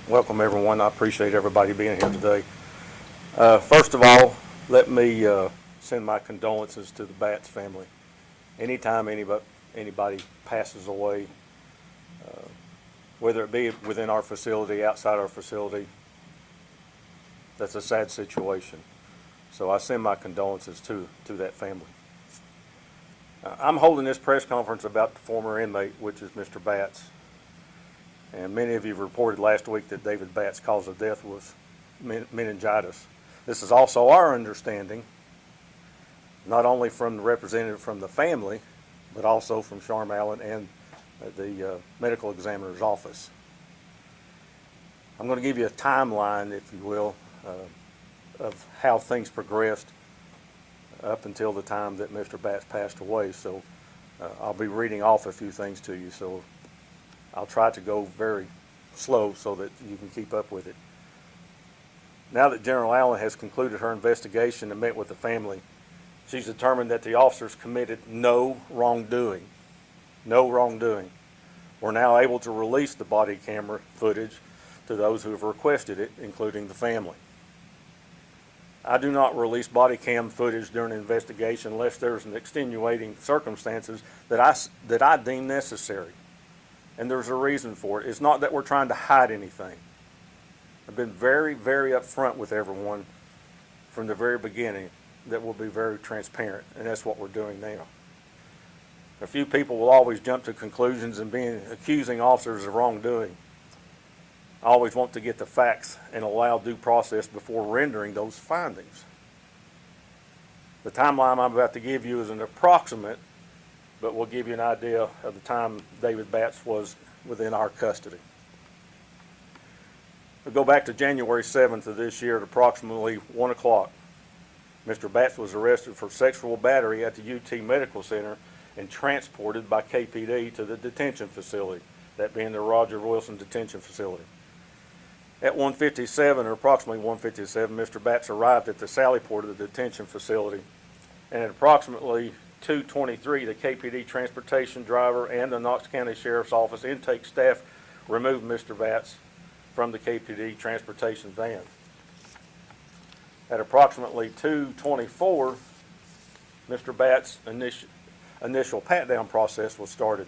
Welcome, everyone. I appreciate everybody being here today. First of all, let me send my condolences to the Batts family. Anytime anybody passes away, whether it be within our facility, outside our facility, that's a sad situation. So I send my condolences to that family. I'm holding this press conference about the former inmate, which is Mr. Batts. And many of you reported last week that David Batts' cause of death was meningitis. This is also our understanding, not only from the representative from the family, but also from Sharm Allen and the medical examiner's office. I'm going to give you a timeline, if you will, of how things progressed up until the time that Mr. Batts passed away. So I'll be reading off a few things to you. So I'll try to go very slow so that you can keep up with it. Now that General Allen has concluded her investigation and met with the family, she's determined that the officers committed no wrongdoing. No wrongdoing. We're now able to release the body camera footage to those who have requested it, including the family. I do not release body cam footage during an investigation unless there's an extenuating circumstances that I deem necessary. And there's a reason for it. It's not that we're trying to hide anything. I've been very, very upfront with everyone from the very beginning that we'll be very transparent, and that's what we're doing now. A few people will always jump to conclusions and accusing officers of wrongdoing. I always want to get the facts and allow due process before rendering those findings. The timeline I'm about to give you is an approximate, but we'll give you an idea of the time David Batts was within our custody. We'll go back to January 7th of this year at approximately 1 o'clock. Mr. Batts was arrested for sexual battery at the UT Medical Center and transported by KPD to the detention facility, that being the Roger Wilson Detention Facility. At 1:57, or approximately 1:57, Mr. Batts arrived at the Sally Port of the detention facility, and at approximately 2:23, the KPD transportation driver and the Knox County Sheriff's Office intake staff removed Mr. Batts from the KPD transportation van. At approximately 2:24, Mr. Batts' initial pat-down process was started.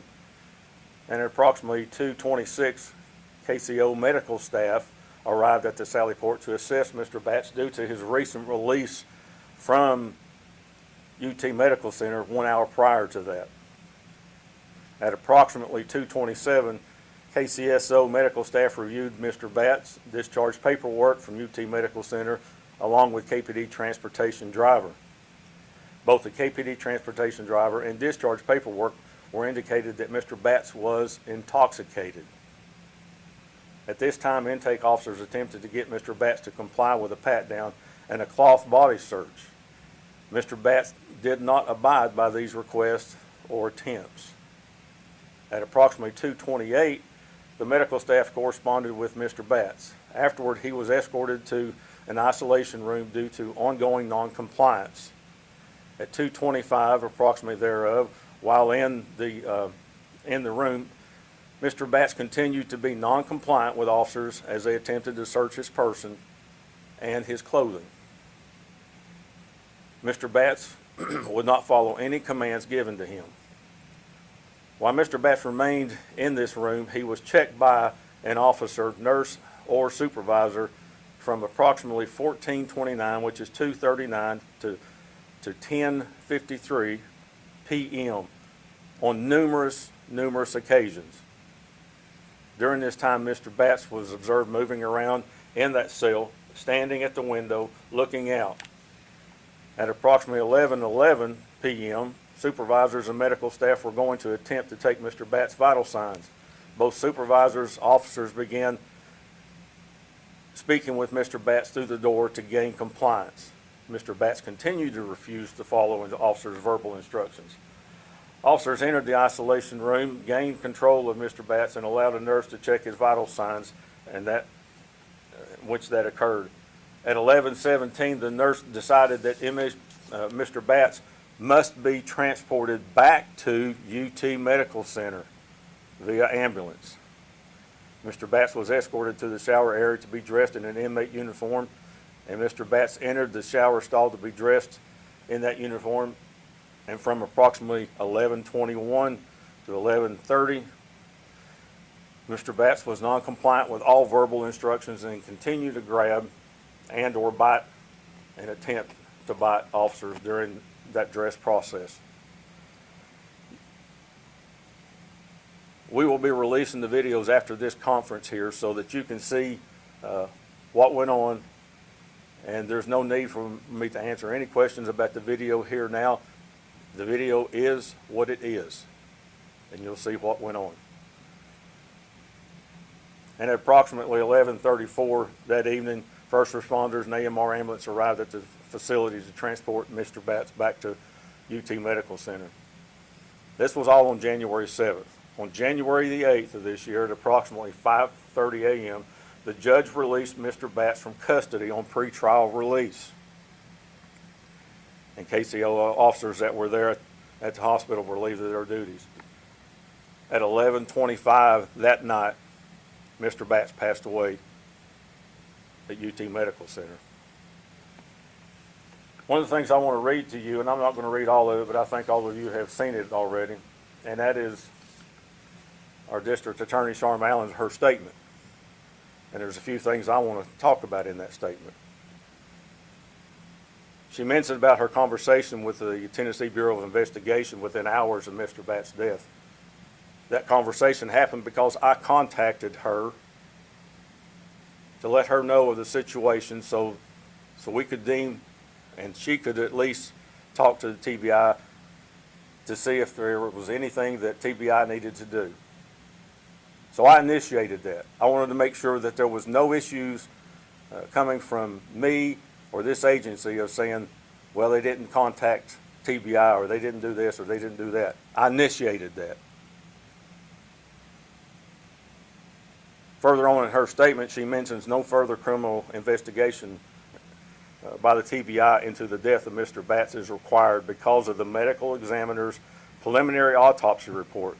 And at approximately 2:26, KCSO medical staff arrived at the Sally Port to assess Mr. Batts due to his recent release from UT Medical Center 1 hour prior to that. At approximately 2:27, KCSO medical staff reviewed Mr. Batts' discharge paperwork from UT Medical Center along with KPD transportation driver. Both the KPD transportation driver and discharge paperwork were indicated that Mr. Batts was intoxicated. At this time, intake officers attempted to get Mr. Batts to comply with a pat-down and a cloth body search. Mr. Batts did not abide by these requests or attempts. At approximately 2:28, the medical staff corresponded with Mr. Batts. Afterward, he was escorted to an isolation room due to ongoing non-compliance. At 2:25, approximately thereof, while in the room, Mr. Batts continued to be non-compliant with officers as they attempted to search his person and his clothing. Mr. Batts would not follow any commands given to him. While Mr. Batts remained in this room, he was checked by an officer, nurse, or supervisor from approximately 14:29, which is 2:39, to 10:53 p.m. on numerous occasions. During this time, Mr. Batts was observed moving around in that cell, standing at the window, looking out. At approximately 11:11 p.m., supervisors and medical staff were going to attempt to take Mr. Batts' vital signs. Both supervisors, officers began speaking with Mr. Batts through the door to gain compliance. Mr. Batts continued to refuse to follow the officers' verbal instructions. Officers entered the isolation room, gained control of Mr. Batts, and allowed a nurse to check his vital signs, and which occurred. At 11:17, the nurse decided that Mr. Batts must be transported back to UT Medical Center via ambulance. Mr. Batts was escorted to the shower area to be dressed in an inmate uniform, and Mr. Batts entered the shower stall to be dressed in that uniform. And from approximately 11:21 to 11:30, Mr. Batts was non-compliant with all verbal instructions and continued to grab and or bite and attempt to bite officers during that dress process. We will be releasing the videos after this conference here so that you can see what went on, and there's no need for me to answer any questions about the video here now. The video is what it is, and you'll see what went on. And at approximately 11:34 that evening, first responders and AMR ambulance arrived at the facility to transport Mr. Batts back to UT Medical Center. This was all on January 7th. On January the 8th of this year at approximately 5:30 a.m., the judge released Mr. Batts from custody on pretrial release. And KCSO officers that were there at the hospital relieved of their duties. At 11:25 that night, Mr. Batts passed away at UT Medical Center. One of the things I want to read to you, and I'm not going to read all of it, but I think all of you have seen it already, and that is our District Attorney, Sharma Allen's, her statement. And there's a few things I want to talk about in that statement. She mentioned about her conversation with the Tennessee Bureau of Investigation within hours of Mr. Batts' death. That conversation happened because I contacted her to let her know of the situation so we could deem, and she could at least talk to the TBI to see if there was anything that TBI needed to do. So I initiated that. I wanted to make sure that there was no issues coming from me or this agency of saying, well, they didn't contact TBI or they didn't do this or they didn't do that. I initiated that. Further on in her statement, she mentions no further criminal investigation by the TBI into the death of Mr. Batts is required because of the medical examiner's preliminary autopsy report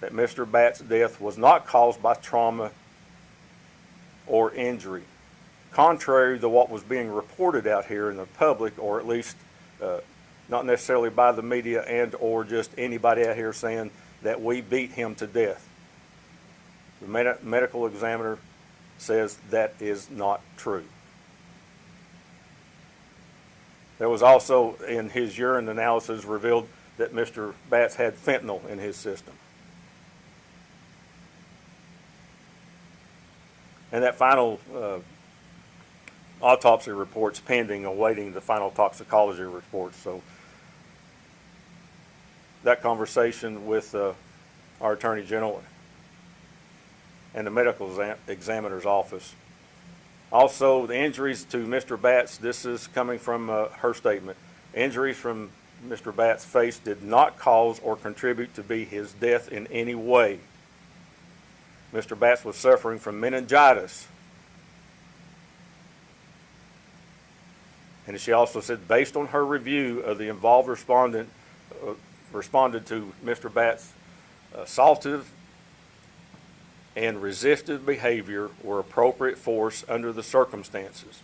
that Mr. Batts' death was not caused by trauma or injury. Contrary to what was being reported out here in the public, or at least not necessarily by the media and or just anybody out here saying that we beat him to death. The medical examiner says that is not true. There was also, in his urine analysis, revealed that Mr. Batts had fentanyl in his system. And that final autopsy report's pending, awaiting the final toxicology report. So that conversation with our Attorney General and the medical examiner's office. Also, the injuries to Mr. Batts, this is coming from her statement. Injuries from Mr. Batts' face did not cause or contribute to be his death in any way. Mr. Batts was suffering from meningitis. And she also said, based on her review of the involved responded to Mr. Batts' assaultive and resistive behavior were appropriate force under the circumstances.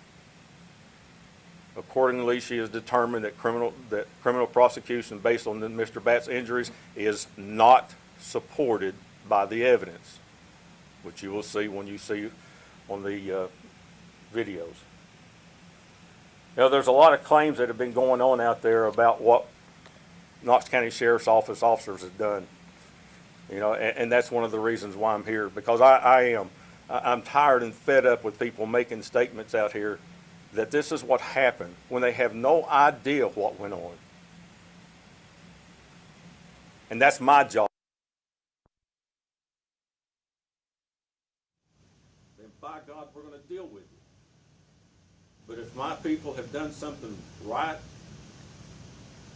Accordingly, she has determined that criminal prosecution based on Mr. Batts' injuries is not supported by the evidence, which you will see when you see on the videos. Now, there's a lot of claims that have been going on out there about what Knox County Sheriff's Office officers have done. You know, and that's one of the reasons why I'm here, because I'm tired and fed up with people making statements out here that this is what happened when they have no idea what went on. And that's my job. Then by God, we're going to deal with you. But if my people have done something right,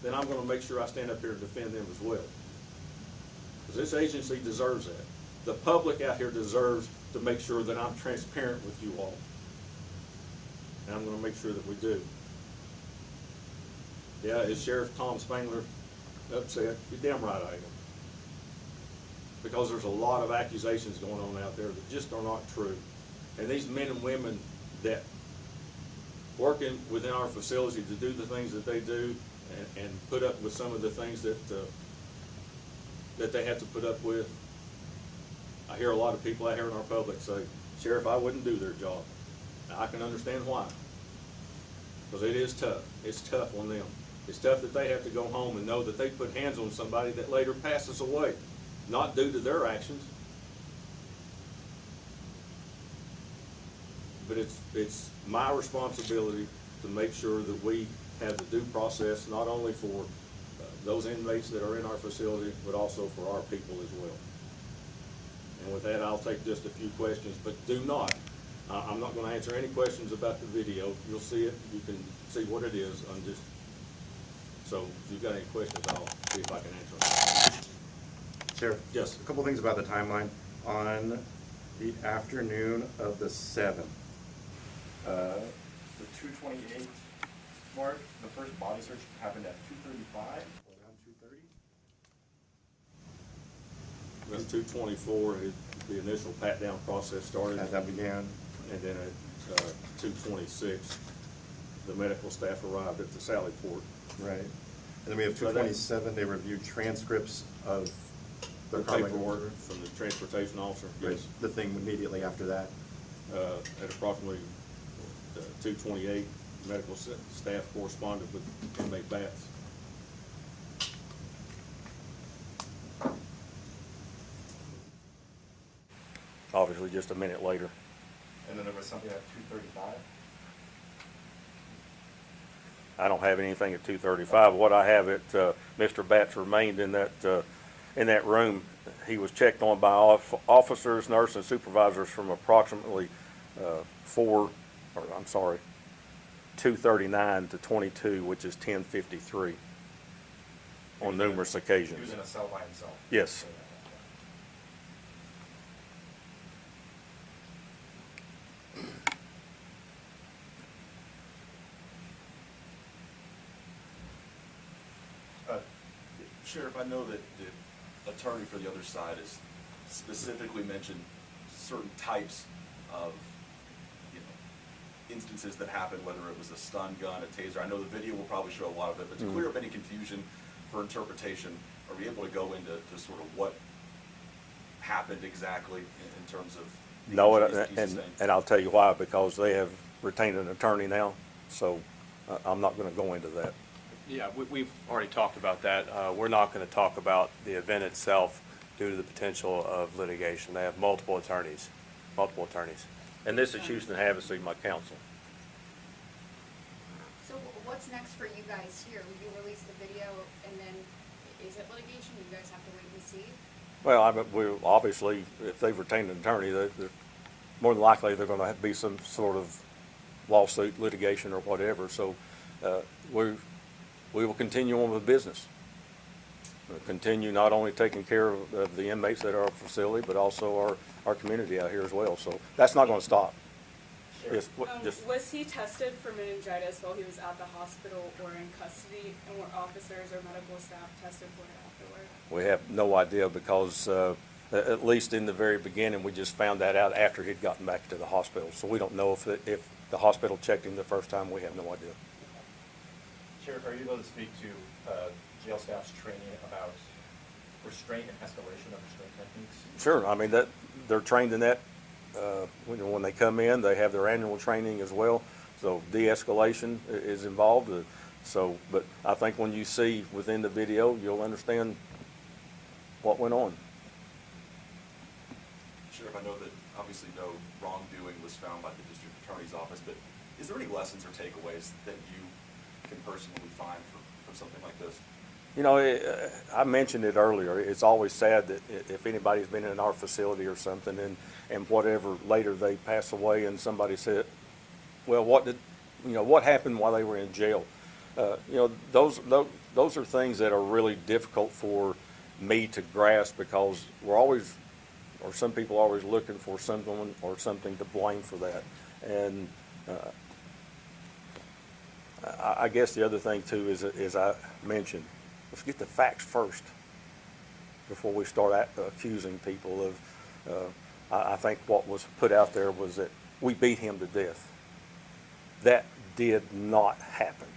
then I'm going to make sure I stand up here and defend them as well. Because this agency deserves that. The public out here deserves to make sure that I'm transparent with you all. And I'm going to make sure that we do. Yeah, is Sheriff Tom Spangler upset? You're damn right I am. because there's a lot of accusations going on out there that just are not true. And these men and women that working within our facility to do the things that they do and put up with some of the things that that they have to put up with. I hear a lot of people out here in our public say, Sheriff, I wouldn't do their job. Now, I can understand why. Because it is tough. It's tough on them. It's tough that they have to go home and know that they put hands on somebody that later passes away, not due to their actions. But it's my responsibility to make sure that we have the due process, not only for those inmates that are in our facility, but also for our people as well. And with that, I'll take just a few questions, but do not, I'm not going to answer any questions about the video. You'll see it, you can see what it is. So if you've got any questions, I'll see if I can answer them. Sheriff, Yes. a couple things about the timeline. On the afternoon of the 7th, The 2:28 mark, the first body search happened at 2:35, around 2:30. At 2:24, the initial pat-down process started. as that began. And then at 2:26, the medical staff arrived at the Sally Port. Right. And then we have So that- 227, they reviewed transcripts of The the cardiac paperwork order. from the transportation officer, Right. yes. The thing immediately after that. At approximately 2:28, medical staff corresponded with inmate Batts. Obviously, just a minute later. And then there was something at 2:35. I don't have anything at 2:35. What I have at, Mr. Batts remained in that room. He was checked on by officers, nurses, and supervisors from approximately 2:39 to 22, which is 10:53 on numerous He was occasions. in a cell by himself. Yes. Sheriff, I know that the attorney for the other side has specifically mentioned certain types of, instances that happened, whether it was a stun gun, a taser. I know the video will probably show a lot of it, but to clear up any confusion for interpretation, are we able to go into sort of what happened exactly in terms of the No, injuries that he's sustained? and I'll tell you why, because they have retained an attorney now, so I'm not going to go into that. Yeah, we've already talked about that. We're not going to talk about the event itself due to the potential of litigation. They have multiple attorneys. And this is Houston Havasu, my counsel. So what's next for you guys here? Will you release the video and then is it litigation? You guys have to wait and see? Well, we obviously, if they've retained an attorney, they're more than likely they're going to be some sort of lawsuit, litigation, or whatever. So we will continue on with business. We'll continue not only taking care of the inmates that are at our facility, but also our community out here as well. So that's not going to stop. Yes, Was he tested for meningitis while he was at the hospital or in custody, and were officers or medical staff tested for it afterward? we have no idea because at least in the very beginning, we just found that out after he'd gotten back to the hospital. So we don't know if the hospital checked him the first time. We have no idea. Sheriff, are you able to speak to jail staff's training about restraint and escalation of restraint techniques? Sure. I mean, they're trained in that. When they come in, they have their annual training as well. So de-escalation is involved. But I think when you see within the video, you'll understand what went on. Sheriff, I know that obviously no wrongdoing was found by the district attorney's office, but is there any lessons or takeaways that you can personally find from something like this? You know, I mentioned it earlier. It's always sad that if anybody's been in our facility or something and whatever, later they pass away and somebody said, well, what happened while they were in jail? Those are things that are really difficult for me to grasp because we're always, or some people are always looking for someone or something to blame for that. And I guess the other thing too is, as I mentioned, let's get the facts first. before we start accusing people of, I think what was put out there was that we beat him to death. That did not happen,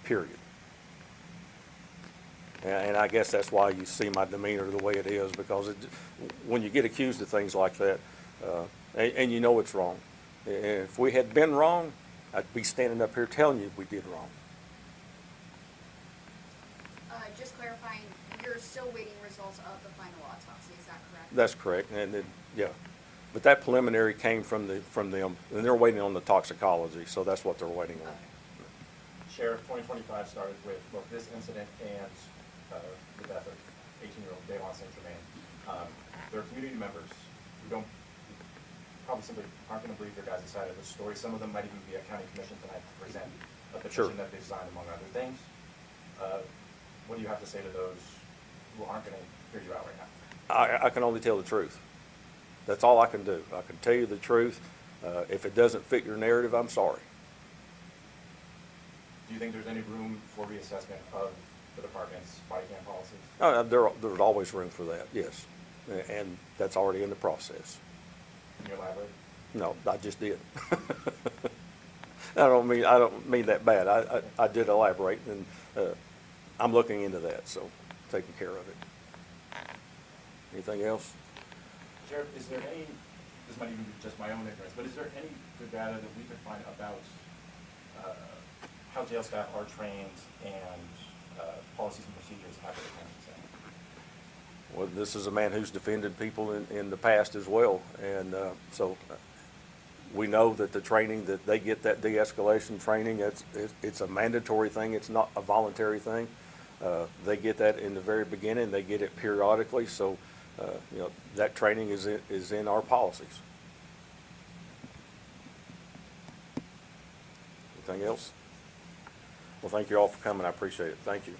period. And I guess that's why you see my demeanor the way it is, because when you get accused of things like that, and you know it's wrong. If we had been wrong, I'd be standing up here telling you we did wrong. Just clarifying, you're still waiting results of the final autopsy, is that correct? That's correct, yeah. But that preliminary came from them, and they're waiting on the toxicology, so that's what they're waiting on. Sheriff, 2025 started with both this incident and the death of 18-year-old Davon St. Germain. There are community members who probably simply aren't going to believe their guys' side of the story. Some of them might even be at county commission tonight to present a petition Sure. that they've signed, among other things. What do you have to say to those who aren't going to hear you out right now? I can only tell the truth. That's all I can do. I can tell you the truth. If it doesn't fit your narrative, I'm sorry. Do you think there's any room for reassessment of the department's body cam policies? There's always room for that, yes. And that's already in the process. Can you elaborate? No, I just did. I don't mean that bad. I did elaborate, and I'm looking into that, so taking care of it. Anything else? Sheriff, is there any, this might even be just my own ignorance, but is there any good data that we could find about how jail staff are trained and policies and procedures after the county exam? Well, this is a man who's defended people in the past as well, and so we know that the training, that they get that de-escalation training, it's a mandatory thing, it's not a voluntary thing. They get that in the very beginning, they get it periodically, so that training is in our policies. Anything else? Well, thank you all for coming, I appreciate it. Thank you.